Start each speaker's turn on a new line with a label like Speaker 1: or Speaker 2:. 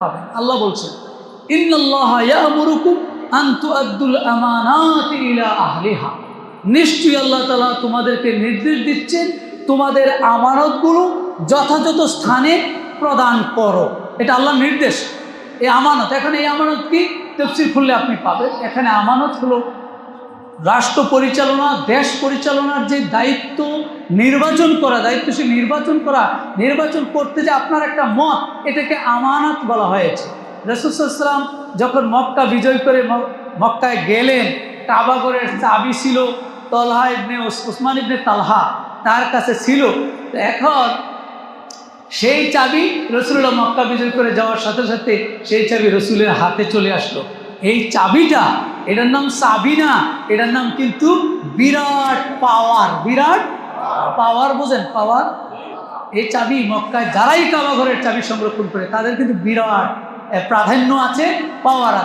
Speaker 1: পাবেন। আল্লাহ বলছেন, ইন্নাল্লাহা ইয়া'মুরুকুম আন তুআদ্দুল আমানাতি ইলা আহলিহা। নিশ্চয়ই আল্লাহ তাআলা তোমাদেরকে নির্দেশ দিচ্ছেন তোমাদের আমানতগুলো যথাযথ স্থানে প্রদান করো। এটা আল্লাহর নির্দেশ। এই আমানত, এখানে এই আমানত কি, তাফসীর খুললে আপনি পাবেন। এখানে আমানত হলো রাষ্ট্র পরিচালনা, দেশ পরিচালনার যে দায়িত্ব নির্বাচন করা, দায়িত্বশীল নির্বাচন করা, নির্বাচন করতে যে আপনার একটা মত, এটাকে আমানত বলা হয়েছে। রাসূল সাল্লাল্লাহু আলাইহি ওয়াসাল্লাম যখন মক্কা বিজয় করে মক্কায় গেলেন, কাবাঘরের চাবি ছিল উসমান ইবনে তালহা, তার কাছে ছিল। তো এখন সেই চাবি রাসূলুল্লাহ মক্কা বিজয় করে যাওয়ার সাথে সাথে সেই চাবি রাসূলের হাতে চলে আসলো। এই চাবিটা, এটার নাম চাবি না, এটার নাম কিন্তু বিরাট পাওয়ার। বিরাট পাওয়ার, বোঝেন পাওয়ার? এই চাবি মক্কায় যারাই কাবা ঘরের চাবি সংরক্ষণ করে তাদের কিন্তু বিরাট প্রাধান্য আছে, পাওয়ার আছে।